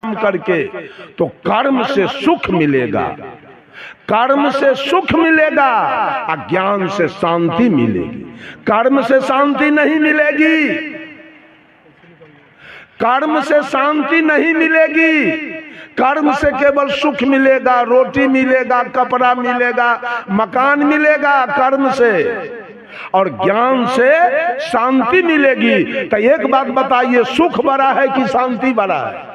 करके तो कर्म से सुख मिलेगा, कर्म से सुख मिलेगा और ज्ञान से शांति मिलेगी। कर्म से शांति नहीं मिलेगी, कर्म से शांति नहीं मिलेगी। कर्म से केवल सुख मिलेगा, रोटी मिलेगा, कपड़ा मिलेगा, मकान मिलेगा कर्म से, और ज्ञान से शांति मिलेगी। तो एक बात बताइए, सुख बड़ा है कि शांति बड़ा है?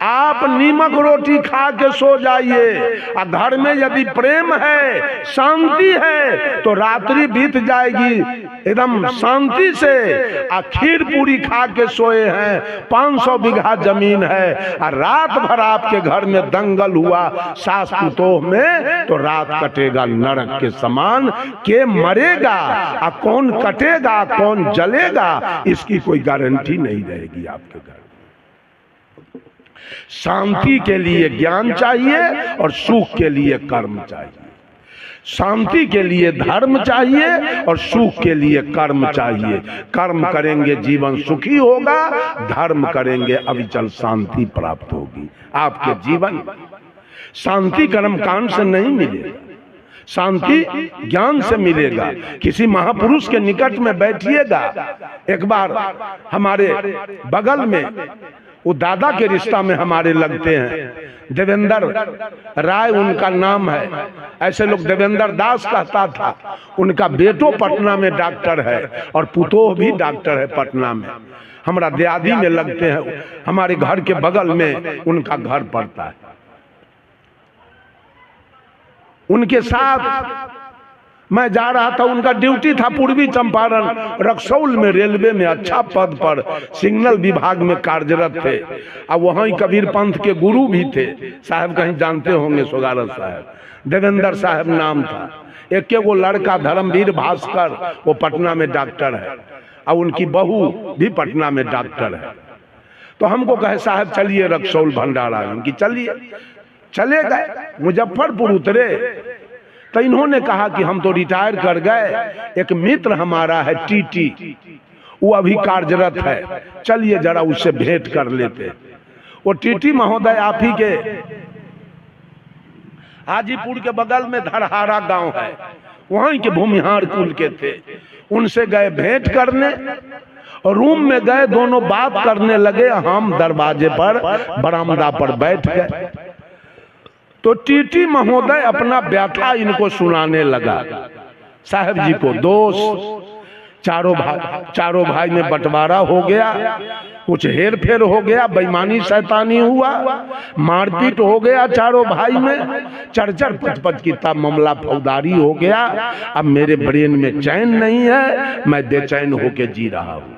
आप नीमक रोटी खा के सो जाइए, और घर में यदि प्रेम है, शांति है, तो रात्रि बीत जाएगी एकदम शांति से। और खीर पूरी खा के सोए हैं, 500 बीघा जमीन है, और रात भर आपके घर में दंगल हुआ सास पुतोह में, तो रात कटेगा नरक के समान। के मरेगा और कौन कटेगा, कौन जलेगा, इसकी कोई गारंटी नहीं रहेगी आपके घर। शांति के लिए ज्ञान चाहिए और सुख के लिए कर्म चाहिए। शांति के लिए धर्म चाहिए और सुख के लिए कर्म चाहिए। कर्म करेंगे जीवन सुखी होगा, धर्म करेंगे अविचल शांति प्राप्त होगी। आपके जीवन शांति कर्म कांड से नहीं मिलेगा, शांति ज्ञान से मिलेगा। किसी महापुरुष के निकट में बैठिएगा। एक बार हमारे बगल में, वो दादा के रिश्ता में हमारे लगते हैं, देवेंद्र राय उनका नाम है, ऐसे लोग देवेंद्र दास कहता था। उनका बेटो पटना में डॉक्टर है और पुतोह भी डॉक्टर है पटना में। हमारा दियादी में लगते हैं, हमारे घर के बगल में उनका घर पड़ता है। उनके साथ मैं जा रहा था, उनका ड्यूटी था पूर्वी चंपारण रक्सौल में, रेलवे में अच्छा पद पर सिग्नल विभाग में कार्यरत थे। अब वहीं कबीर पंथ के गुरु भी थे, साहब कहीं जानते होंगे, सोगारत साहब, देवेंद्र साहब नाम था। एक वो लड़का धर्मवीर भास्कर, वो पटना में डॉक्टर है, और उनकी बहू भी पटना में डॉक्टर है। तो हमको कहे साहब चलिए रक्सौल भंडारा, उनकी चलिए। चले गए, मुजफ्फरपुर उतरे, तो इन्होंने कहा कि हम तो रिटायर कर गए, एक मित्र हमारा है टीटी, वो अभी कार्यरत है, चलिए जरा उससे भेंट कर लेते। वो टीटी महोदय आप ही के हाजीपुर के बगल में धरहारा गांव है, वहीं के भूमिहार कुल के थे। उनसे गए भेंट करने, और रूम में गए, दोनों बात करने लगे। हम दरवाजे पर बरामदा पर बैठ गए, तो टीटी महोदय अपना व्यथा इनको सुनाने लगा। साहब जी को दोष, चारों भाई में बंटवारा हो गया, कुछ हेर फेर हो गया, बेईमानी शैतानी हुआ, मारपीट हो गया चारों भाई में, चरचर पचपच की तब मामला फौजदारी हो गया। अब मेरे ब्रेन में चैन नहीं है, मैं बेचैन होके जी रहा हूँ।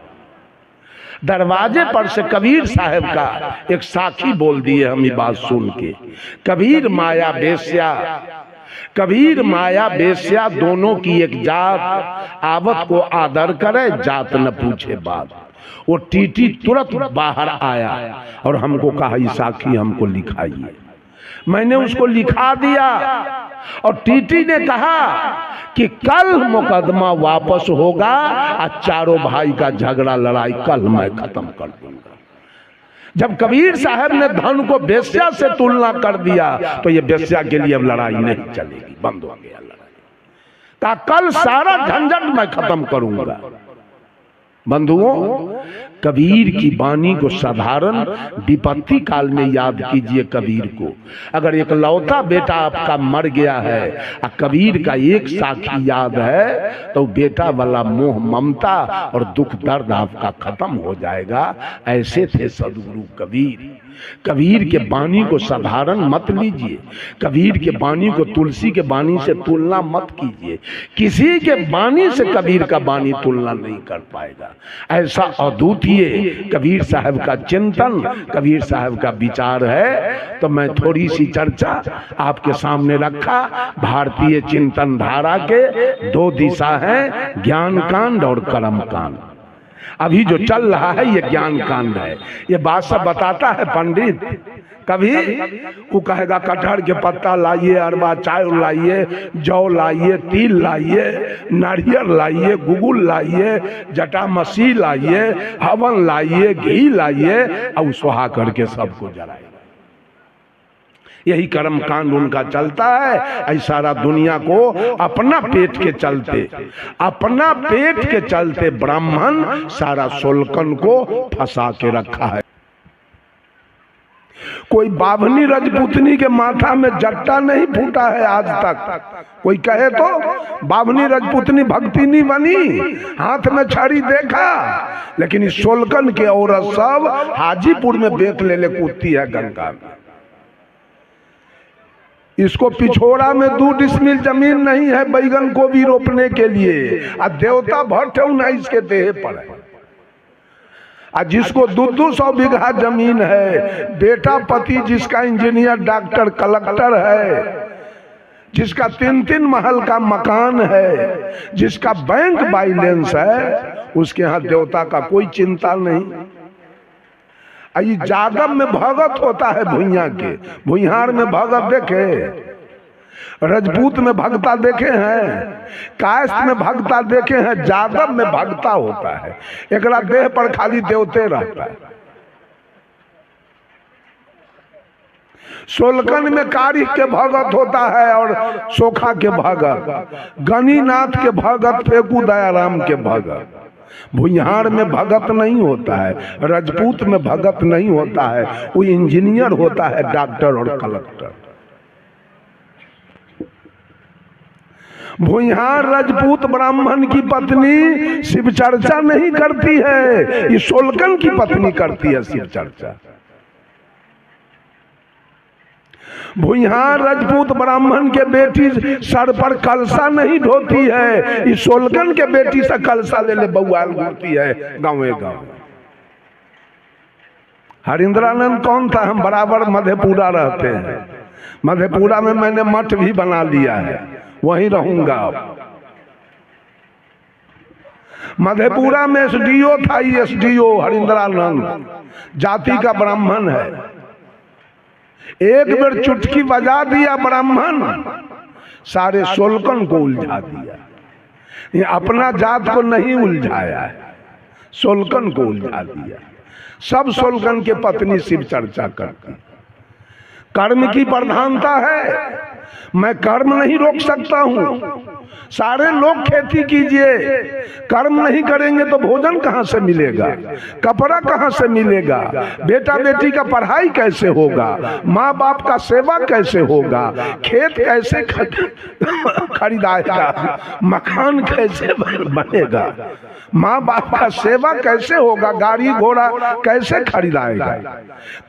दरवाजे पर से कबीर साहब का एक साखी बोल दिए हम ये बात सुन के, कबीर माया बेस्या, कबीर माया बेस्या दोनों की एक जात, आवत को आदर करे जात न पूछे बात। वो टीटी तुरंत बाहर आया और हमको कहा ये साखी हमको लिखाइए। मैंने उसको लिखा दिया, और टीटी ने कहा कि कल मुकदमा वापस होगा और चारों भाई का झगड़ा लड़ाई कल मैं खत्म कर दूंगा। जब कबीर साहब ने धन को बेस्या से तुलना कर दिया, तो ये बेस्या के लिए अब लड़ाई नहीं चलेगी, बंद हो गया लड़ाई। कहा कल सारा झंझट मैं खत्म करूंगा। बंधुओं, कबीर की वाणी को साधारण विपत्ति काल में याद कीजिए। कबीर को अगर एक लौता बेटा आपका मर गया है और कबीर का एक साखी याद है, तो बेटा वाला मोह ममता और दुख दर्द आपका खत्म हो जाएगा। ऐसे थे सदगुरु कबीर। कबीर के वाणी को साधारण मत लीजिए, कबीर के वाणी को तुलसी के वाणी से तुलना मत कीजिए। किसी के वाणी से कबीर का वाणी तुलना नहीं कर पाएगा। ऐसा अद्वितीय कबीर साहब का चिंतन, कबीर साहब का विचार है। तो मैं थोड़ी सी चर्चा आपके सामने रखा। भारतीय चिंतन धारा के दो दिशा हैं, ज्ञान कांड और कर्म कांड। अभी जो चल रहा है ये ज्ञान कांड है। ये बात सब बताता है पंडित कभी वो कहेगा कटहर के पत्ता लाइए, अरबा चाय लाइए, जौ लाइए, तिल लाइए, नारियल लाइए, गुगुल लाइए, जटामसी लाइए, हवन लाइए, घी लाइए और सुहा करके सबको जलाइए। यही कर्म कांड उनका चलता है। ऐसा सारा दुनिया को अपना पेट के चलते ब्राह्मण सारा सोलकन को फंसा के रखा है। कोई बाभनी रजपूतनी के माथा में जट्टा नहीं फूटा है आज तक। कोई कहे तो बाभनी रजपूतनी भक्ति नहीं बनी, हाथ में छड़ी देखा, लेकिन इस सोलकन के औरत सब हाजीपुर में बेत ले कूदती है गंगा में। इसको पिछोड़ा में 2 डिसमिल जमीन नहीं है बैगन को भी रोपने के लिए, और देवता भट्ट इसके देह पर है। और जिसको 200 बीघा जमीन है, बेटा पति जिसका इंजीनियर डॉक्टर कलेक्टर है, जिसका 3-3 महल का मकान है, जिसका बैंक बैलेंस है, उसके यहाँ देवता का कोई चिंता नहीं। जादव में भगत होता है भुइयां के, भुइहार में भगत देखे, रजपूत में भगता देखे हैं, कायस्थ में भगता देखे हैं, जादव में भगता होता है। एकरा देह पर खाली देवते रहता है। सोलकन में कारिक के भगत होता है और सोखा के भगत, गणिनाथ के भगत, फेकू दयाराम के भगत। भुइहार में भगत नहीं होता है, रजपूत में भगत नहीं होता है, वो इंजीनियर होता है, डॉक्टर और कलेक्टर। भुइहार रजपूत ब्राह्मण की पत्नी शिव चर्चा नहीं करती है, ये सोलकन की पत्नी करती है शिव चर्चा। भुइहार रजपूत ब्राह्मण के बेटी सर पर कलसा नहीं ढोती है, इस सोलकन के बेटी से कलसा ले बउआल घूमती है गाँवे गाँव। हरिंद्रानंद कौन था? हम बराबर मधेपुरा रहते हैं, मधेपुरा में मैंने मठ भी बना लिया है, वहीं रहूंगा अब। मधेपुरा में एसडीओ था, एसडीओ हरिंद्रानंद जाति का ब्राह्मण है। एक बार चुटकी बजा दिया ब्राह्मण, सारे सोलकन को उलझा दिया। ये अपना जात को नहीं उलझाया है, सोलकन को उलझा दिया। सब सोलकन के पत्नी शिव चर्चा करती। कर्म की प्रधानता है, मैं कर्म नहीं रोक सकता हूं। सारे लोग खेती कीजिए, कर्म नहीं करेंगे तो भोजन कहां से मिलेगा, कपड़ा कहां से मिलेगा, बेटा बेटी का पढ़ाई कैसे होगा, माँ बाप का सेवा कैसे होगा, खेत कैसे खरीदाएगा, मकान कैसे बनेगा, माँ बाप का सेवा कैसे होगा, गाड़ी घोड़ा कैसे खरीदाएगा।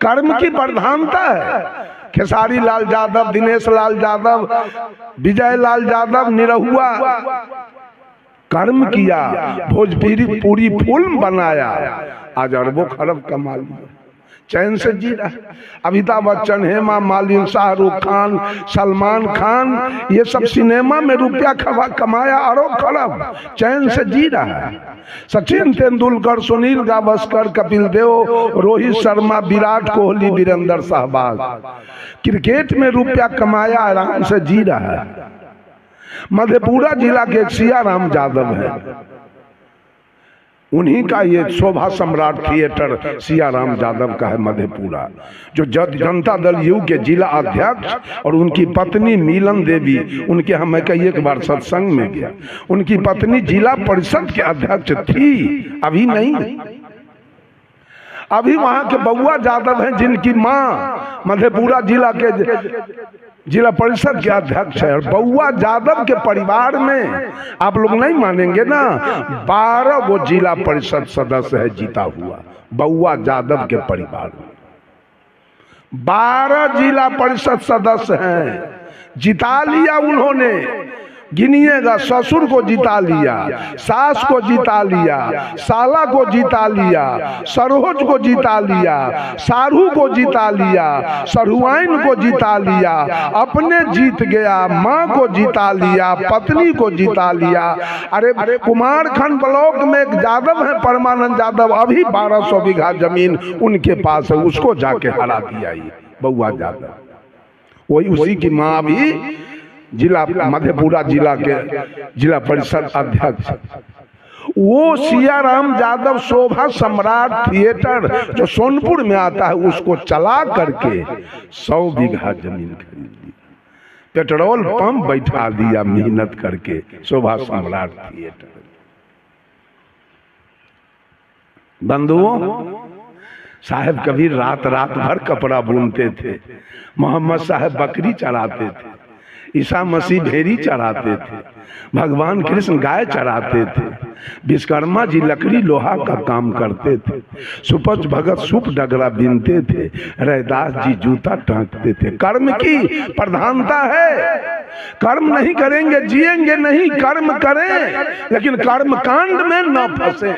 कर्म की प्रधानता है। खेसारी लाल यादव, दिनेश लाल यादव, विजय लाल यादव, निरहुआ कर्म किया, भोजपुरी पूरी फिल्म बनाया, आज अरबों खरब कमा लिया, चैन से जी रहा। अमिताभ बच्चन, हेमा मालिनी, शाहरुख खान, सलमान खान, ये सब सिनेमा में रुपया कमाया अरब खरब, चैन से जी रहा है। सचिन तेंदुलकर, सुनील गावस्कर, कपिल देव, रोहित शर्मा, विराट कोहली, वीरेंद्र सहवाग, क्रिकेट में रुपया कमाया, आराम से जी रहा है। मधेपुरा जिला के सियाराम यादव है, उन्हीं का ये शोभा सम्राट थिएटर सियाराम यादव का है मधेपुरा, जो जनता दल यू के जिला अध्यक्ष, और उनकी पत्नी मीलन देवी, उनके हम मैं कई एक बार सत्संग में गया, उनकी पत्नी जिला परिषद के अध्यक्ष थी, अभी नहीं। अभी वहां के बउआ यादव हैं, जिनकी माँ मधेपुरा जिला के जिला परिषद के अध्यक्ष है। और बउआ यादव के परिवार में आप लोग नहीं मानेंगे ना, 12 वो जिला परिषद सदस्य है जीता हुआ, बउआ यादव के परिवार में 12 जिला परिषद सदस्य हैं, जिता लिया उन्होंने। गिनिएगा, ससुर को जिता लिया, सास को जिता लिया, साला को जिता लिया, सरोज को जिता लिया, सारू को जिता लिया, सरुआइन को जिता लिया, अपने जीत गया, माँ को जिता लिया, पत्नी को जिता लिया। अरे कुमारखंड ब्लॉक में एक यादव है परमानंद यादव, अभी 1200 बीघा जमीन उनके पास है, उसको जाके हरा दिया। बउआ यादव, वही उसी की माँ भी जिला मधेपुरा जिला के जिला परिषद अध्यक्ष। वो सियाराम यादव शोभा सम्राट थिएटर जो सोनपुर में आता है उसको चला करके 100 बीघा जमीन खरीद ली, पेट्रोल पंप बैठा दिया मेहनत करके शोभा सम्राट थिएटर। बंधुओं, साहब कबीर रात रात भर कपड़ा बुनते थे, मोहम्मद साहब बकरी चराते थे, ईसा मसीह भेड़ी चराते थे, भगवान कृष्ण गाय चराते थे, विश्वकर्मा जी लकड़ी लोहा का काम करते थे, सुपच भगत सुप डगरा बीनते थे, रैदास जी जूता टांगते थे। कर्म की प्रधानता है, कर्म नहीं करेंगे जिएंगे नहीं, कर्म करें लेकिन कर्म कांड में न फंसे।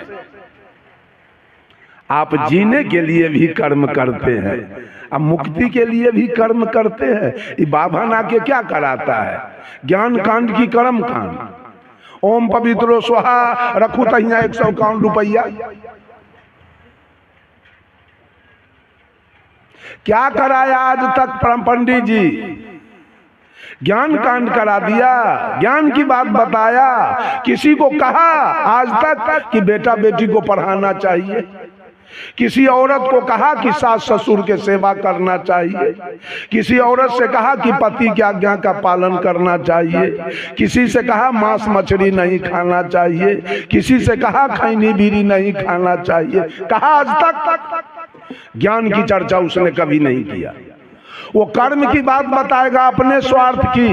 आप जीने के लिए भी कर्म करते हैं, अब मुक्ति के लिए भी कर्म करते हैं। ये बाबा ना के क्या कराता है, ज्ञान कांड की कर्म कांड, ओम पवित्रो स्वाहा रखू तहिया 151 रुपया। क्या कराया आज तक पंडित जी, ज्ञान कांड करा दिया, ज्ञान की बात बताया, किसी को कहा आज तक कि बेटा बेटी को पढ़ाना चाहिए, किसी औरत को कहा कि सास ससुर के सेवा करना चाहिए, किसी औरत से कहा कि पति की आज्ञा का पालन करना चाहिए, किसी से कहा मांस मछली नहीं खाना चाहिए, किसी से कहा खैनी बीड़ी नहीं खाना चाहिए, कहा आज तक ज्ञान की चर्चा उसने कभी नहीं किया। वो कर्म की बात बताएगा अपने स्वार्थ की,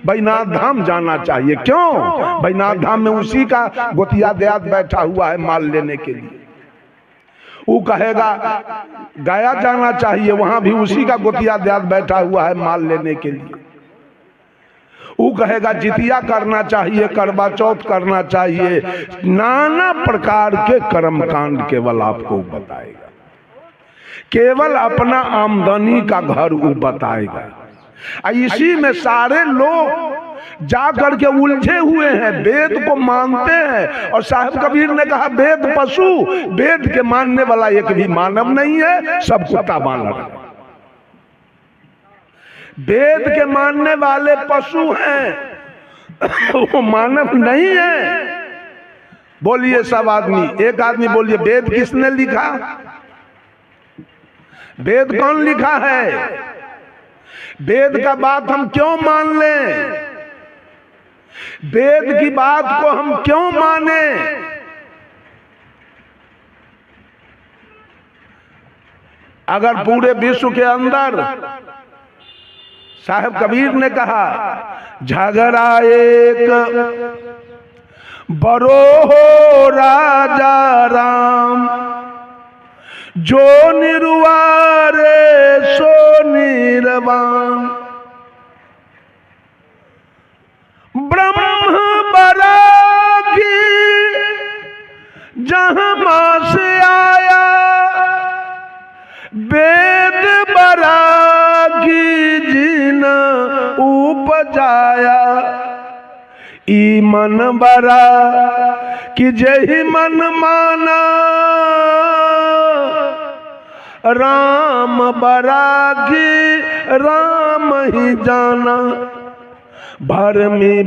बैनाथ धाम जाना चाहिए। क्यों? बैनाथ धाम में उसी का गोतिया देहात बैठा हुआ है माल लेने के लिए। वो कहेगा गया जाना चाहिए, वहां भी उसी का गोतिया देहात बैठा हुआ है माल लेने के लिए। वो कहेगा जितिया करना चाहिए, करवा चौथ करना चाहिए, नाना प्रकार के कर्म कांड केवल आपको बताएगा, केवल अपना आमदनी का घर वो बताएगा। इसी में सारे लोग जा करके उलझे हुए हैं, वेद को मानते हैं। और साहब कबीर ने कहा वेद पशु, वेद के मानने वाला एक भी मानव नहीं है, सब कुत्ता मानव है। वेद के मानने वाले पशु हैं, वो मानव नहीं है। बोलिए सब आदमी, एक आदमी बोलिए वेद किसने लिखा? वेद कौन लिखा है? वेद का बात हम क्यों मान लें? वेद की बात को हम क्यों माने? अगर पूरे विश्व के अंदर साहब कबीर ने कहा झगड़ा एक बरो हो राजा राम, जो निर्वारे सो निर्वाण, ब्रह्म बरागी जहां मां से आया, वेद बरागी जिन उपजाया, ई मन बरा कि जही मन माना, राम बरागी राम ही जाना, भर में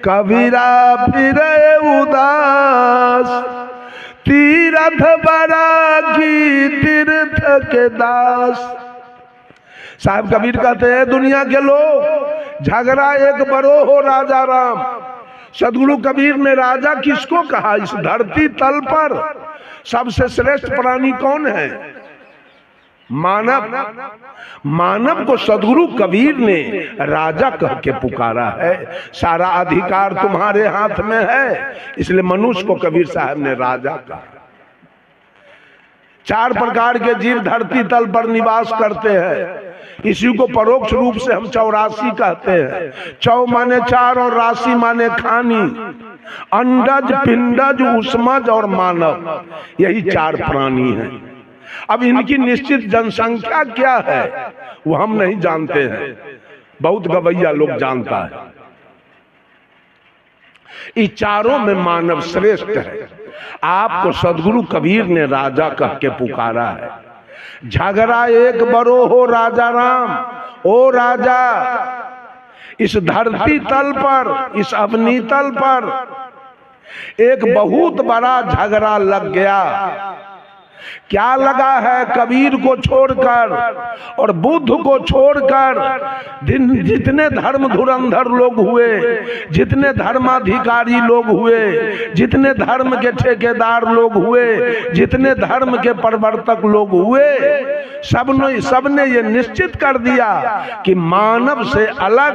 कबीरा फिरे उदास, तीर्थ बरागी तीर्थ के दास। साहब कबीर कहते हैं दुनिया के लोग झगड़ा एक बरो हो राजा राम। सदगुरु कबीर ने राजा किसको कहा? इस धरती तल पर सबसे श्रेष्ठ प्राणी कौन है? मानव। मानव को सदगुरु कबीर ने राजा कह के पुकारा है। सारा अधिकार तुम्हारे हाथ में है, इसलिए मनुष्य को कबीर साहब ने राजा कहा। 4 प्रकार के जीव धरती तल पर निवास करते हैं। इसी को परोक्ष रूप से हम 84 कहते हैं। 4 माने 4 और राशि माने खानी, अंडज पिंडज उष्मज और मानव, यही 4 प्राणी हैं। अब इनकी निश्चित जनसंख्या क्या है वो हम नहीं जानते हैं, बहुत गवैया लोग जानता है। इस चारों में मानव श्रेष्ठ है। आपको सदगुरु कबीर ने राजा कह के पुकारा है। झगड़ा एक बड़ो हो राजा राम, ओ राजा इस धरती तल पर, इस अवनी तल पर एक बहुत बड़ा झगड़ा लग गया। क्या लगा है? कबीर को छोड़कर और बुद्ध को छोड़कर जितने धर्म धुरंधर लोग हुए, जितने धर्माधिकारी लोग हुए, जितने धर्म के ठेकेदार लोग हुए, जितने धर्म के प्रवर्तक लोग हुए, सबने ये निश्चित कर दिया कि मानव से अलग,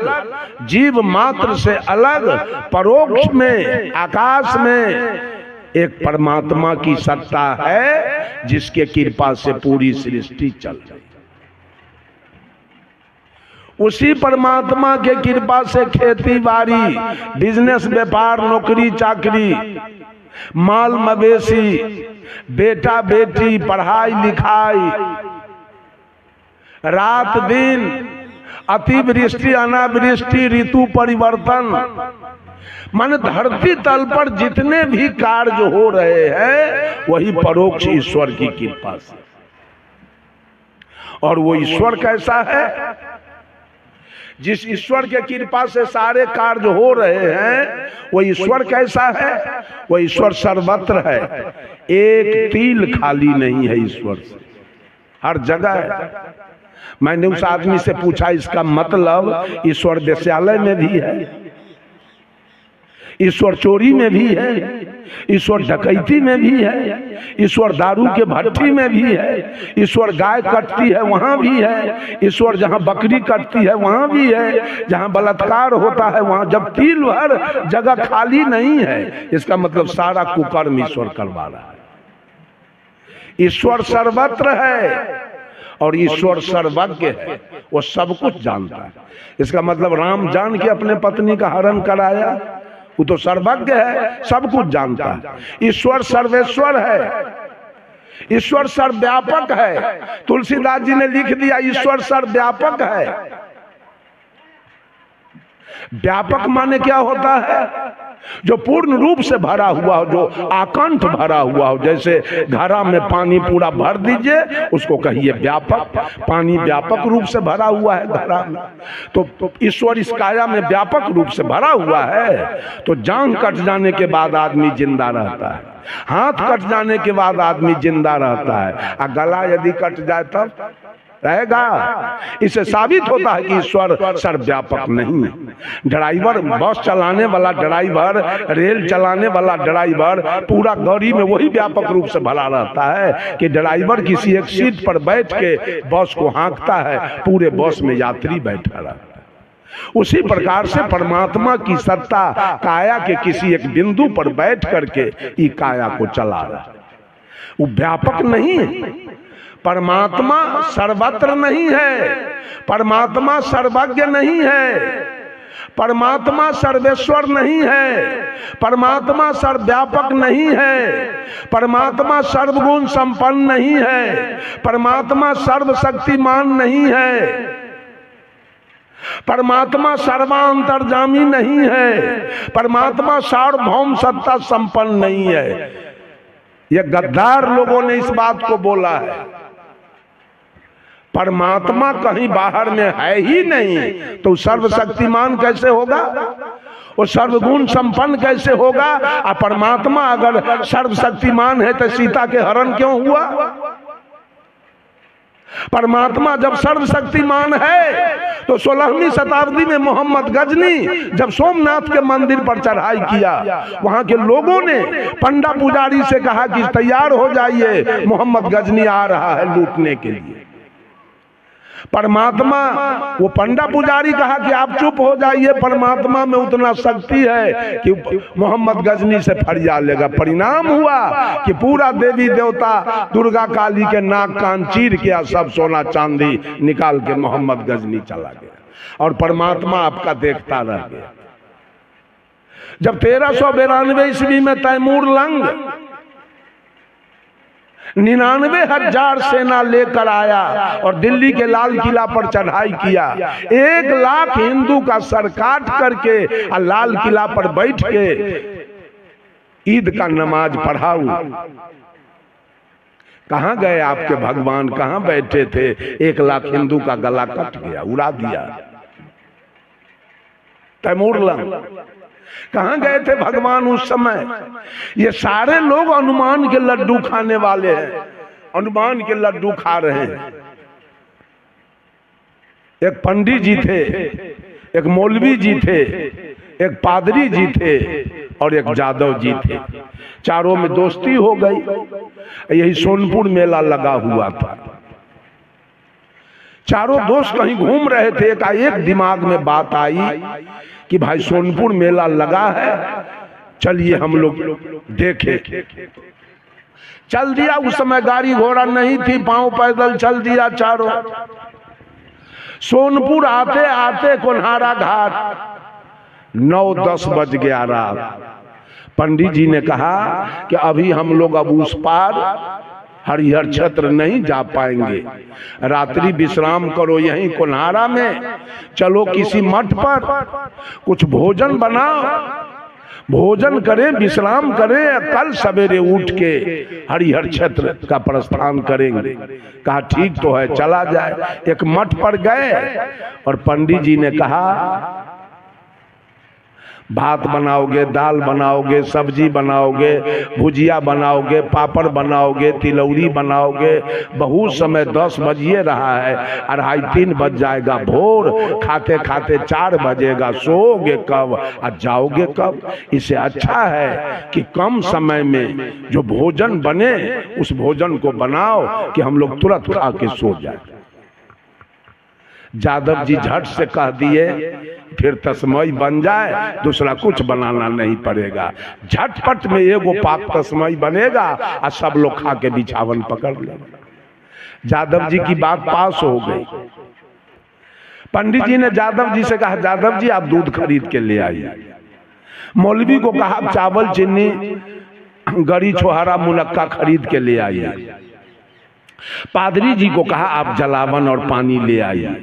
जीव मात्र से अलग, परोक्ष में, आकाश में एक परमात्मा की सत्ता है जिसके कृपा से पूरी सृष्टि चल रही। उसी परमात्मा के कृपा से खेती बाड़ी, बिजनेस, व्यापार, नौकरी चाकरी, माल मवेशी, बेटा बेटी, पढ़ाई लिखाई, रात दिन, अतिवृष्टि अनावृष्टि, ऋतु परिवर्तन, मन धरती तल पर जितने भी कार्य हो रहे हैं वही परोक्ष ईश्वर की कृपा से। और वो ईश्वर कैसा है? जिस ईश्वर के कृपा से सारे कार्य हो रहे हैं वो ईश्वर कैसा है? वो ईश्वर सर्वत्र है, एक तिल खाली नहीं है ईश्वर से, हर जगह है। मैंने उस आदमी से पूछा इसका मतलब ईश्वर वेश्यालय में भी है, ईश्वर चोरी में भी है, ईश्वर डकैती में भी है, ईश्वर दारू के भट्टी में भी है, ईश्वर गाय कटती है वहां भी है, ईश्वर जहां बकरी कटती है वहां भी है, जहां बलात्कार होता है वहां, जब तिल भर जगह खाली नहीं है इसका मतलब सारा कुकर्म ईश्वर करवा रहा है। ईश्वर सर्वत्र है और ईश्वर सर्वज्ञ है, वो सब कुछ जानता है। इसका मतलब राम जान के अपने पत्नी का हरण कराया, वो तो सर्वज्ञ है, सब कुछ जानता है। ईश्वर सर्वेश्वर है, ईश्वर सर्वव्यापक है। तुलसीदास जी ने लिख दिया ईश्वर सर्वव्यापक है। व्यापक माने क्या होता है? जो पूर्ण रूप से भरा हुआ हो, जो आकंठ भरा हुआ हो। जैसे घड़ा में पानी पूरा भर दीजिए उसको कहिए व्यापक, पानी व्यापक रूप से भरा हुआ है घड़ा में। तो ईश्वर इस काया में व्यापक रूप से भरा हुआ है। तो जान कट जाने के बाद आदमी जिंदा रहता है, हाथ कट जाने के बाद आदमी जिंदा रहता है, और गला यदि कट जाए तब रहेगा। इससे साबित होता है कि ईश्वर सर्वव्यापक नहीं है। ड्राइवर, बस चलाने वाला ड्राइवर, रेल चलाने वाला ड्राइवर, पूरा गाड़ी में वही व्यापक रूप से भरा रहता है कि ड्राइवर किसी एक सीट पर बैठ के बस को हाँकता है, पूरे बस में यात्री बैठा रहता है। उसी प्रकार से परमात्मा की सत्ता काया के किसी एक बिंदु पर बैठ करके ई काया को चला रहा है। वो व्यापक नहीं है। परमात्मा सर्वत्र नहीं है, परमात्मा सर्वज्ञ नहीं है, परमात्मा सर्वेश्वर नहीं है, परमात्मा सर्वव्यापक नहीं है, परमात्मा सर्वगुण संपन्न नहीं है, परमात्मा सर्वशक्तिमान नहीं है, परमात्मा सर्वांतर्यामी नहीं है, परमात्मा सार्वभौम सत्ता संपन्न नहीं है। ये गद्दार लोगों ने इस बात को बोला है। परमात्मा कहीं बाहर में है ही नहीं तो सर्वशक्तिमान कैसे होगा? वो सर्वगुण संपन्न कैसे होगा? और परमात्मा अगर सर्वशक्तिमान है तो सीता के हरण क्यों हुआ? परमात्मा जब सर्वशक्तिमान है तो 16वीं शताब्दी में मोहम्मद गजनी जब सोमनाथ के मंदिर पर चढ़ाई किया, वहां के लोगों ने पंडा पुजारी से कहा कि तैयार हो जाइए, मोहम्मद गजनी आ रहा है लूटने के लिए। परमात्मा, वो पंडा पुजारी कहा कि आप चुप हो जाइए, परमात्मा में उतना शक्ति है कि मोहम्मद गजनी से फरियाद लेगा। परिणाम हुआ कि पूरा देवी देवता दुर्गा काली के नाक कान चीर के सब सोना चांदी निकाल के मोहम्मद गजनी चला गया और परमात्मा आपका देखता रह गया। जब 1392 ईस्वी में तैमूर लंग 99,000 सेना लेकर आया और दिल्ली के लाल किला पर चढ़ाई किया। 1 लाख हिंदू का सर काट करके और लाल किला पर बैठ के ईद का नमाज पढ़ाऊ। कहाँ गए आपके भगवान, कहाँ बैठे थे? 1 लाख हिंदू का गला कट गया, उड़ा दिया। तैमूरलंग कहाँ गए थे भगवान उस समय? ये सारे लोग हनुमान के लड्डू खाने वाले हैं, हनुमान के लड्डू खा रहे हैं। एक पंडित जी थे, एक मौलवी जी थे, एक पादरी जी थे और एक जादव जी थे। चारों में दोस्ती हो गई। यही सोनपुर मेला लगा हुआ था। चारों दोस्त कहीं घूम रहे थे, एक दिमाग में बात आई कि भाई सोनपुर मेला लगा है, चलिए हम लोग देखें। चल दिया। उस समय गाड़ी घोड़ा नहीं थी, पांव पैदल चल दिया चारों। सोनपुर आते आते कोन्हारा घाट 9-10 बज गया रात। पंडित जी ने कहा कि अभी हम लोग अब उस पार हरिहर क्षेत्र नहीं जा पाएंगे, रात्रि विश्राम करो यहीं कोन्हारा में। चलो किसी मठ पर कुछ भोजन बनाओ, भोजन करें, विश्राम करें, कल सवेरे उठ के हरिहर क्षेत्र का प्रस्थान करेंगे। कहा ठीक तो है, चला जाए। एक मठ पर गए और पंडित जी ने कहा भात बनाओगे, दाल बनाओगे, सब्जी बनाओगे, भुजिया बनाओगे, पापड़ बनाओगे, तिलौरी बनाओगे, बहुत समय 10 बजिए रहा है, 2:30-3 बज जाएगा भोर, खाते खाते 4 बजेगा, सोओगे कब और जाओगे कब? इससे अच्छा है कि कम समय में जो भोजन बने उस भोजन को बनाओ कि हम लोग तुरंत खा के सो जाए। जादव जी झट से कह दिए फिर तस्मई बन जाए, दूसरा कुछ बनाना नहीं पड़ेगा। झटपट में एगो पाक तस्मई बनेगा और सब लोग खा के बिछावन पकड़ लेंगे। जादव जी की बात पास हो गई। पंडित जी ने जादव जी से कहा जादव जी आप दूध खरीद के ले आइए। मौलवी को कहा चावल, चीनी, गरी, छोहारा, मुनक्का खरीद के ले आइए। पादरी जी को कहा आप जलावन और पानी ले आइए।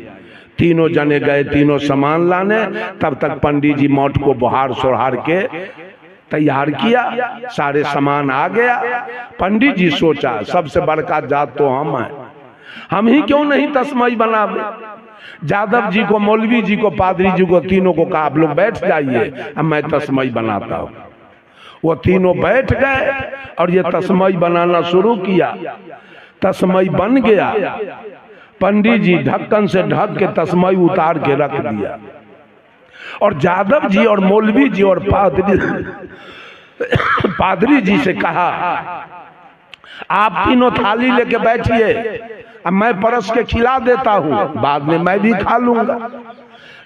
तीनों जने गए, तीनों सामान लाने। तब तक पंडित जी मठ को बुहार सोहार के तैयार किया, सारे सामान आ गया। पंडित जी सोचा सबसे बड़का जात तो हम हैं, हम ही क्यों नहीं तस्मई बनावे। जादव जी को, मौलवी जी को, पादरी जी को, तीनों को कहा आप लोग बैठ जाइए, अब मैं तस्मई बनाता हूँ। वो तीनों बैठ गए और ये तस्मई बनाना शुरू किया। तस्मई बन गया। पंडित जी ढक्कन से ढक के तस्मई उतार के रख दिया और जादव जी और मौलवी जी और पादरी जी से कहा आप तीनों थाली लेके बैठिए, अब मैं परस के खिला देता हूँ, बाद में मैं भी खा लूंगा।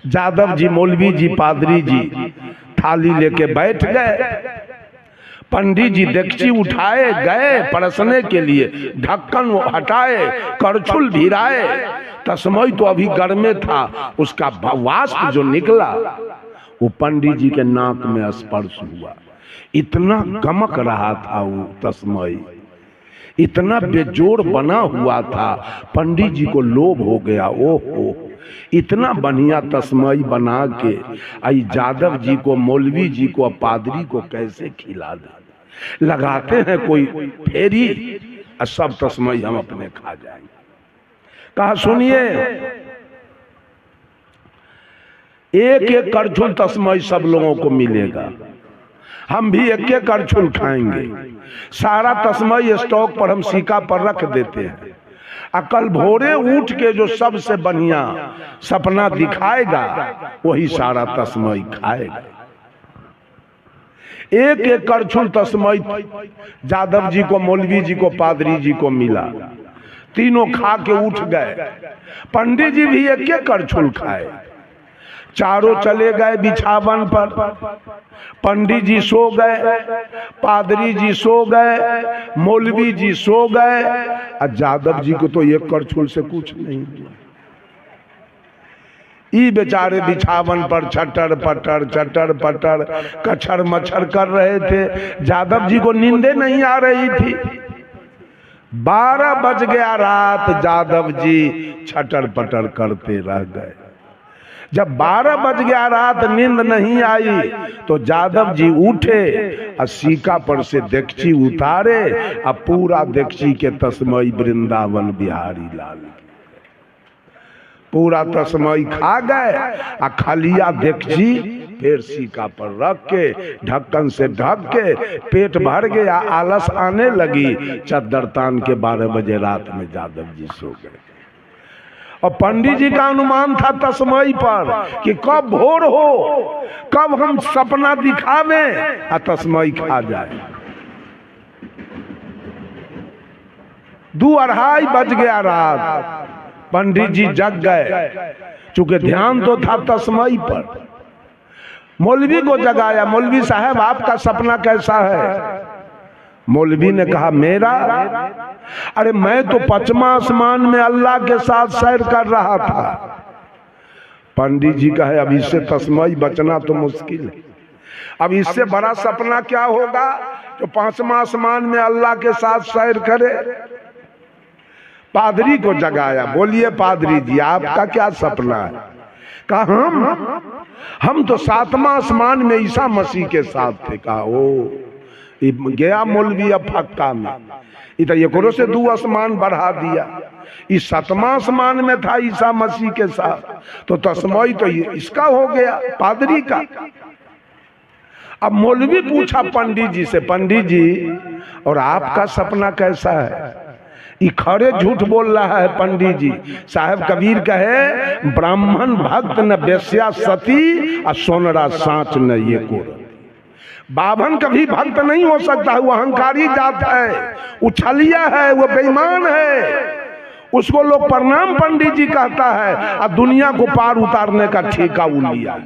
जादव जी, मौलवी जी, पादरी जी थाली लेके बैठ गए। पंडित जी डेगची उठाए गए परसने के लिए, ढक्कन हटाए, करछुल भिराए। तस्मई तो अभी गर्मे था, उसका वाष्प जो निकला वो पंडित जी के नाक में स्पर्श हुआ। इतना गमक रहा था वो तस्मई, इतना बेजोड़ बना हुआ था। पंडित जी को लोभ हो गया, ओहो इतना बढ़िया तस्मई बना के आई जादव जी को, मौलवी जी को, पादरी को कैसे खिला दे। लगाते हैं कोई फेरी और सब तस्मई हम अपने खा जाएंगे। कहा सुनिए, एक एक करछुल तस्मई सब लोगों को मिलेगा, हम भी एक एक करछुल खाएंगे। सारा तस्मई स्टॉक पर हम सिक्का पर रख देते हैं। कल भोरे उठ के जो सबसे बढ़िया सपना दिखाएगा वही सारा तस्मई खाएगा। एक एक करछुल तस्मई जादव जी को, मौलवी जी को, पादरी जी को मिला। तीनों खा के उठ गए। पंडित जी भी एक एक करछुल खाए। चारों चले गए बिछावन पर। पंडित जी सो गए, पादरी जी सो गए, मौलवी जी सो गए और जादव जी को तो एक करछुल से कुछ नहीं हुआ। ई बेचारे बिछावन पर छटर पटर कछर मच्छर कर रहे थे। जादव जी को नींदे नहीं आ रही थी। 12 बज गया रात, जादव जी छटर पटर करते रह गए। जब 12 बज गया रात, नींद नहीं आई, तो जादव जी उठे और सीका पर से देगची उतारे और पूरा देगची के तस्मई वृंदावन बिहारी लाल, पूरा तस्मई खा गए। और खलिया देगची फिर सीका पर रख के ढक्कन से ढक के पेट भर गया, आलस आने लगी। चद्दर तान के 12 बजे रात में जादव जी सो गए। और पंडित जी का अनुमान था तस्मई पर कि कब भोर हो, कब हम सपना दिखावे और तस्मई खा जाए। 2-2:30 बज गया रात, पंडित जी जग गए। चूंकि ध्यान तो था तस्मई पर, मौलवी को जगाया, मौलवी साहब आपका सपना कैसा है? मौलवी ने कहा मेरा? अरे मैं तो 5वां आसमान में अल्लाह के साथ सैर कर रहा था। पंडित जी कहे अब इससे तस्मई बचना तो मुश्किल है, अब इससे बड़ा सपना क्या होगा जो 5वां आसमान में अल्लाह के साथ सैर करे। पादरी को जगाया, बोलिए पादरी जी आपका क्या सपना है? कहा हम तो 7वां आसमान में ईसा मसीह के साथ थे। कहा ओ गया मौलवी अब फक्का में, इधर एकरो से 2 आसमान बढ़ा दिया। इस 7वां आसमान में था ईसा मसीह के साथ, तो तस्मई तो इसका हो गया, पादरी का। अब मौलवी पूछा पंडित जी से, पंडित जी और आपका सपना कैसा है? ये खड़े झूठ बोल रहा है पंडित जी। साहब कबीर कहे ब्राह्मण भक्त न वेश्या सती और सोनरा सांच न ये को। बाभन कभी भक्त नहीं हो सकता है, वो अहंकारी जात है, उछलिया है, वो बेईमान है। उसको लोग प्रणाम पंडित जी कहता है और दुनिया को पार उतारने का ठेका वो लिया।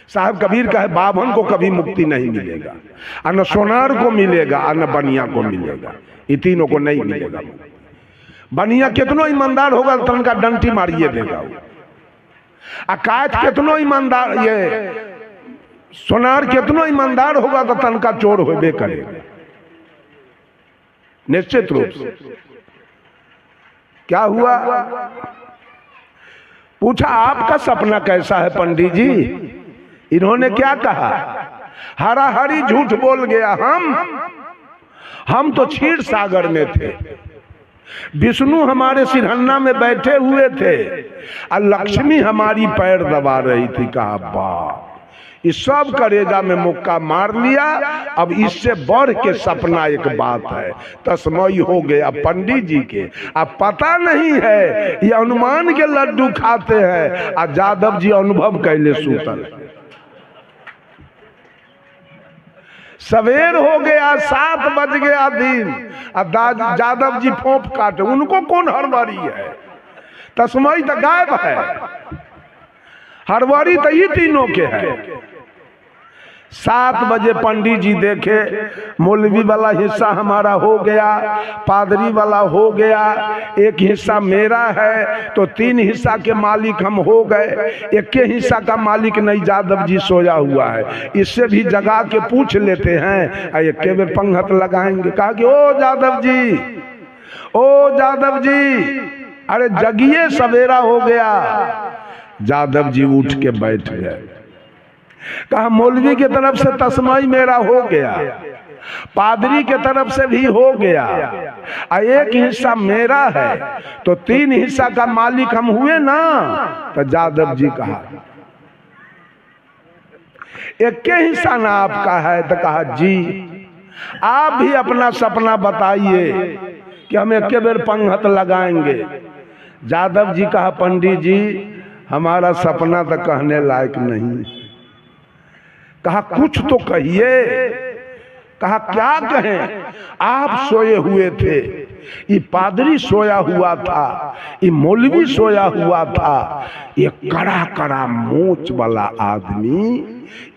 साहब कबीर कहे बाभन को कभी मुक्ति नहीं मिलेगा, और न सोनार को मिलेगा और न बनिया को मिलेगा, ये तीनों को नहीं मिलेगा। बनिया कितनो ईमानदार होगा तो तनका डंटी मारिए देगा, अकायत कितनो ईमानदार, ये सोनार कितनो ईमानदार होगा तो तनका चोर होबे करेगा निश्चित रूप से। क्या हुआ? पूछा आपका सपना कैसा है पंडित जी? इन्होंने क्या कहा? हरा हरी झूठ बोल गया। हम तो क्षीर सागर में थे, विष्णु हमारे सिरहन्ना में बैठे हुए थे और लक्ष्मी हमारी पैर दबा रही थी। कहा बाप, इस सब करेजा में मुक्का मार लिया। अब इससे बढ़ के सपना एक बात है, तस्मई हो गया पंडित जी के। अब पता नहीं है ये अनुमान के लड्डू खाते हैं और जादव जी अनुभव कैले सूतल। सवेर हो गया, 7 बज गया दिन, अब जादव जी फोंप काटे। उनको कौन हड़बड़ी है? तस्मई तो गायब है, हड़बड़ी तो ये तीनों के है। 7 बजे पंडित जी देखे मौलवी वाला हिस्सा हमारा हो गया, पादरी वाला हो गया, एक हिस्सा मेरा है, तो 3 हिस्सा के मालिक हम हो गए। एक के हिस्सा का मालिक नहीं, जादव जी सोया हुआ है, इससे भी जगा के पूछ लेते हैं, एक के बेर पंगत लगाएंगे। कहा कि ओ जादव जी, ओ जादव जी, अरे जगिए सवेरा हो गया। जादव जी उठ के बैठ गए। कहा मौलवी की तरफ से तस्मई मेरा हो गया, पादरी के तरफ से भी हो गया, एक हिस्सा मेरा है, तो 3 हिस्सा का मालिक हम हुए ना। तो जादव जी कहा एक के हिस्सा ना आपका है। तो कहा जी आप भी अपना सपना बताइए कि हम एक बेर पंगत लगाएंगे। जादव जी कहा पंडित जी हमारा सपना तो कहने लायक नहीं। कहा कुछ तो कहिए। कहा क्या कहें? आप सोए हुए थे, ये पादरी सोया हुआ था, ये मौलवी सोया हुआ था, ये कड़ा कड़ा मोच वाला आदमी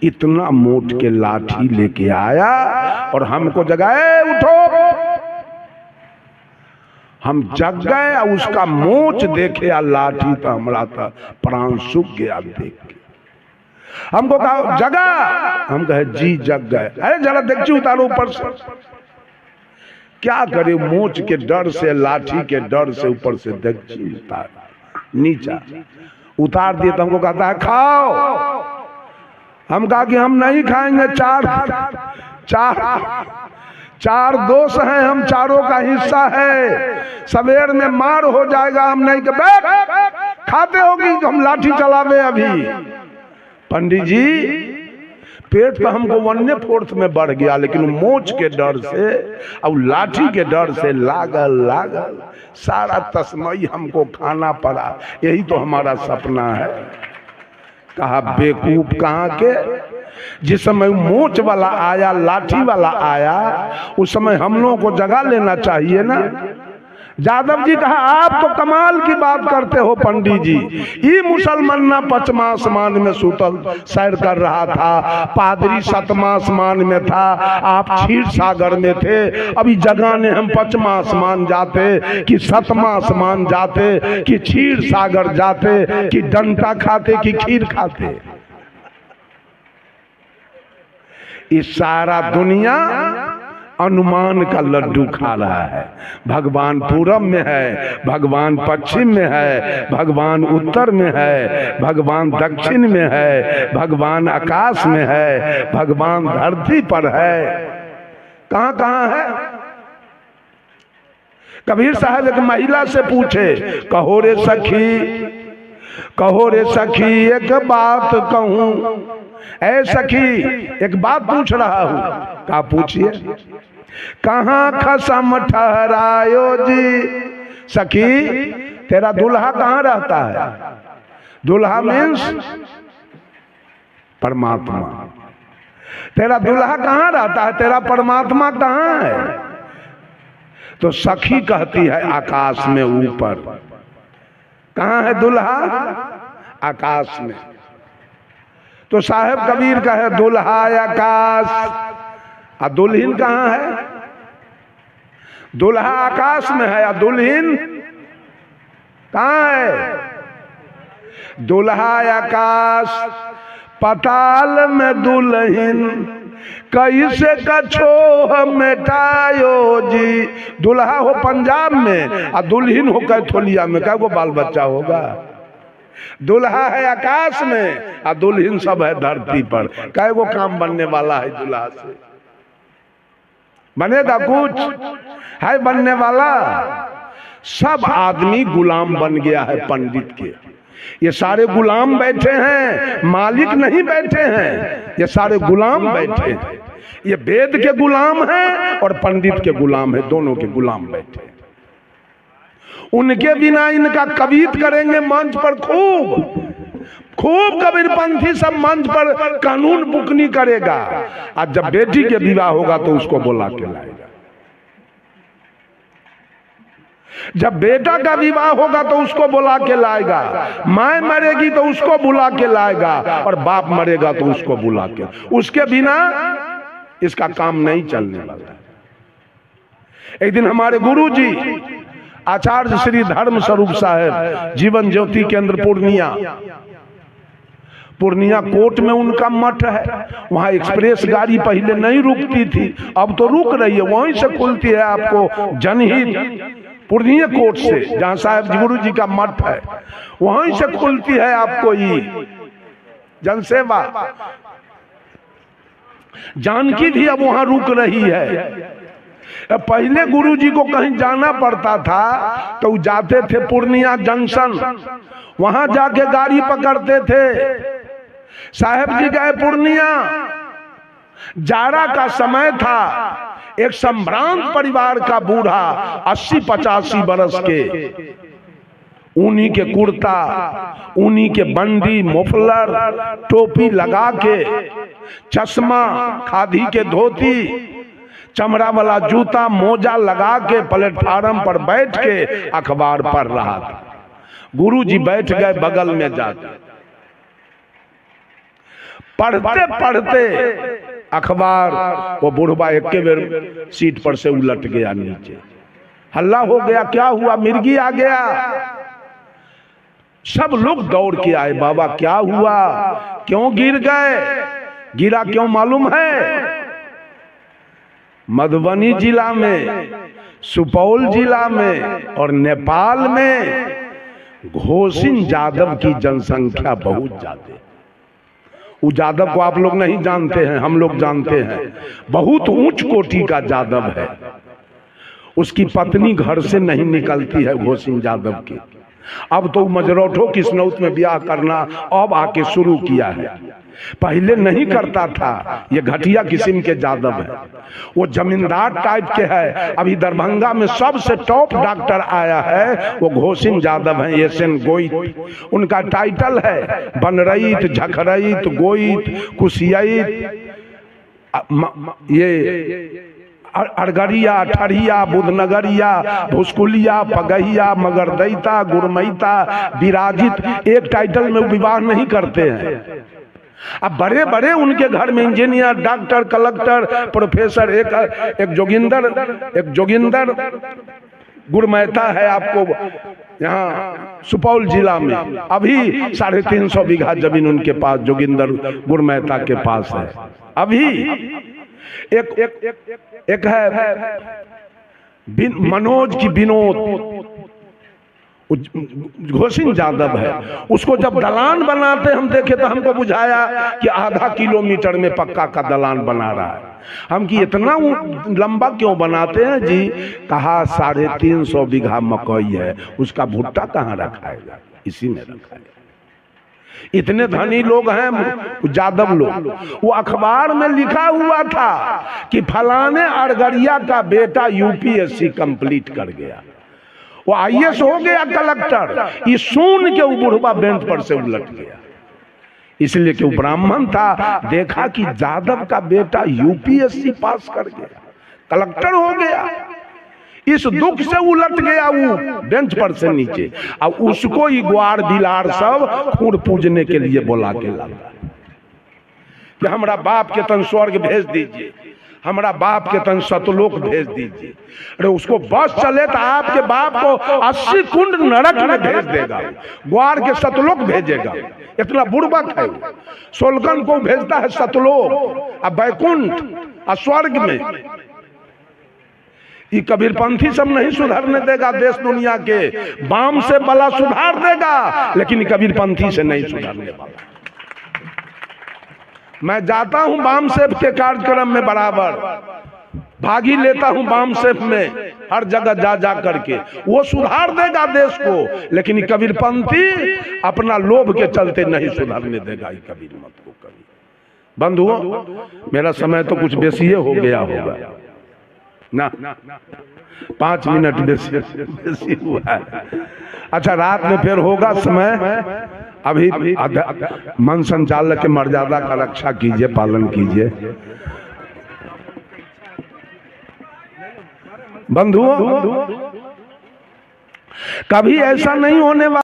इतना मोट के लाठी लेके आया और हमको जगाए, उठो। हम जग गए और उसका मोच देखे या लाठी तो हमारा था प्राण सूख गया देख के। हमको कहा जगा, हम कहे जी जग गए। अरे जरा देखिए उतारो ऊपर से। क्या करे, मोच के डर से, लाठी के डर से ऊपर से देखिए उतार नीचा। उतार दिए तो हमको कहता है खाओ। हम कहा कि हम नहीं खाएंगे, चार दोस्त हैं, हम चारों का हिस्सा है, सवेर में मार हो जाएगा, हम नहीं के बैठ खाते होगी, हम लाठी चलावे अभी। पंडित जी पेट तो हमको 1/4 में बढ़ गया, लेकिन मोच के डर से और लाठी के डर से लागल सारा तस्मई हमको खाना पड़ा। यही तो हमारा सपना है। कहा बेवकूफ कहाँ के, जिस समय मोच वाला आया, लाठी वाला आया, उस समय हम लोगों को जगा लेना चाहिए ना। यादव जी कहा आप तो कमाल की बात करते हो पंडित जी, ये मुसलमान ना 5वां आसमान में सुतल सैर कर रहा था, पादरी 7वां आसमान में था, आप क्षीर सागर में थे। अभी जगाने हम 5वां आसमान जाते कि 7वां आसमान जाते कि क्षीर सागर जाते कि डंटा खाते कि खीर खाते। इस सारा दुनिया अनुमान का लड्डू खा रहा है। भगवान पूरब में है, भगवान पश्चिम में है, भगवान उत्तर में है, भगवान दक्षिण में है, भगवान आकाश में है, भगवान धरती पर है। कहां कहां है? कबीर साहब एक महिला से पूछे, कहो रे सखी एक बात कहूं। ऐ सखी एक बात पूछ रहा हूं। कहा पूछिए। कहाँ खसम ठहरायो जी। सखी तेरा दुल्हा कहाँ रहता है? दुल्हा मीन्स परमात्मा। तेरा दुल्हा कहाँ रहता है? तेरा परमात्मा कहाँ है? तो सखी कहती है आकाश में ऊपर। कहाँ है दुल्हा? आकाश में। तो साहेब कबीर कहे दुल्हा आकाश, और दुल्हन कहाँ है? दुल्हा आकाश में है, और दुल्हन कहाँ है? दुल्हा आकाश पताल में दुल्हन कैसे कछो मिटायो जी। दुल्हा हो पंजाब में और दुल्हन हो कैथोलिया में, क्या वो बाल बच्चा होगा? दुल्हा है आकाश में और दुल्हन सब है धरती पर। क्या वो काम बनने वाला है दुल्हा से? बनेगा कुछ? है बनने वाला? सब आदमी गुलाम बन गया है पंडित के। ये सारे गुलाम बैठे हैं, मालिक नहीं बैठे हैं, ये सारे गुलाम बैठे हैं। ये वेद के गुलाम हैं और पंडित के गुलाम है, दोनों के गुलाम बैठे हैं। उनके बिना इनका कवित करेंगे मंच पर, खूब कबीरपंथी सब मंच पर कानून बुकनी करेगा। आज जब बेटी के विवाह होगा तो उसको बुला के लाएगा, जब बेटा का विवाह होगा तो उसको बुला के लाएगा, माँ मरेगी तो उसको बुला के लाएगा, और बाप मरेगा तो उसको बुला के। उसके बिना इसका काम नहीं चलने वाला। एक दिन हमारे गुरु जी आचार्य श्री धर्म स्वरूप साहब जीवन ज्योति केंद्र पूर्णिया कोट में उनका मठ है। वहां एक्सप्रेस गाड़ी पहले नहीं रुकती थी, अब तो रुक रही है। वहीं से खुलती है आपको जनहित पूर्णिया कोट से, जहां साहब गुरु जी का मठ है, वहीं से खुलती है आपको ये जनसेवा। जानकी भी अब वहां रुक रही है। पहले गुरुजी को कहीं जाना पड़ता था तो जाते थे पूर्णिया जंक्शन, वहां जाके गाड़ी पकड़ते थे। साहेब जी गए पूर्णिया, जाड़ा का समय था। एक संभ्रांत परिवार का बूढ़ा 80-85 बरस के, ऊनी के कुर्ता, ऊनी के बंडी, मुफलर, टोपी लगा के, चश्मा, खादी के धोती, चमड़ा वाला जूता, मोजा लगा के प्लेटफार्म पर बैठ के अखबार पढ़ रहा था। गुरुजी बैठ गए बगल में जाकर, पढ़ते पढ़ते अखबार वो बुढ़वा एक के बेर सीट पर से उलट गया नीचे। हल्ला हो गया, क्या हुआ? मिर्गी आ गया। सब लोग दौड़ के आए, बाबा क्या हुआ, क्यों गिर गए? गिरा क्यों मालूम है? मधुबनी जिला में, सुपौल जिला में और नेपाल में घोषिन यादव की जनसंख्या बहुत ज्यादा है। वो यादव को आप लोग नहीं जानते हैं, हम लोग जानते हैं। बहुत ऊंच कोटि का यादव है। उसकी पत्नी घर से नहीं निकलती है घोषिन यादव की। अब तो मजरोठो किस्नौत में ब्याह करना अब आके शुरू किया है, पहले नहीं करता था। ये घटिया किस्म के यादव है, वो जमींदार टाइप के है। अभी दरभंगा में सबसे टॉप डॉक्टर आया है वो घोषिन यादव है, एसएन गोइत उनका टाइटल है। बनरईत, झखरईत, गोइत, कुशियत, ये अरगरिया, ठरिया, बुधनगरिया, भुसकुलिया, पगहिया, मगरदैता, गुरमैता, विराजित, एक टाइटल में विवाह नहीं करते हैं। अब बड़े बड़े उनके घर में इंजीनियर, डॉक्टर, कलेक्टर, प्रोफेसर। एक जोगिंदर गुरमैता है आपको यहाँ सुपौल जिला में। अभी 350 बीघा जमीन उनके पास जोगिंदर गुरमैता के पास है। अभी एक है मनोज की विनोद, घोषिन यादव है। उसको जब दलान बनाते हम देखे तो हमको बुझाया कि आधा किलोमीटर में पक्का का दलान बना रहा है। हम कि इतना लंबा क्यों बनाते हैं जी? कहा 350 बीघा मकई है, उसका भुट्टा कहाँ रखाएगा? इसी में रखाएगा। इतने धनी लोग हैं यादव लोग। वो अखबार में लिखा हुआ था कि फलाने अरगरिया का बेटा यूपीएससी कंप्लीट कर गया, वो आईएएस हो गया, कलेक्टर। ये सुन के वो बुढ़वा बेंच पर से उलट गया, इसलिए कि वो ब्राह्मण था। देखा कि यादव का बेटा यूपीएससी पास कर गया, कलेक्टर हो गया। इस दुख से उलट गया वो बेंच पर से नीचे। अब उसको ही ग्वार बिलार सब खून पूजने के लिए बोला के लाता कि हमारा बाप के तन स्वर्ग भेज दीजिए, हमारा बाप के तन सतलोक भेज दीजिए। अरे उसको बस चले तो आपके बाप को 80 कुंड नरक में भेज देगा, ग्वार के सतलोक भेजेगा। इतना बुड़बक है। सोलकन को भेजता है सतलोक, अब बैकुंठ और स्वर्ग में। ये कबीरपंथी सब नहीं सुधरने देगा देश दुनिया के। बाम से भला सुधार देगा, लेकिन कबीरपंथी से नहीं सुधरने वाला। मैं जाता हूं बाम सेफ के कार्यक्रम में, बराबर भागी लेता हूं बाम सेफ में, हर जगह जा जा करके। वो सुधार देगा देश को, लेकिन कबीरपंथी अपना लोभ के चलते नहीं सुधरने देगा कबीर मत को कभी। बंधुओं, मेरा समय तो कुछ बेसी हो गया होगा ना, 5 मिनट बेसी हुआ है। अच्छा, रात में फिर होगा समय। अभी मन संचालक के मर्यादा का रक्षा कीजिए, पालन कीजिए। बंधुओं, कभी ऐसा नहीं होने वाला।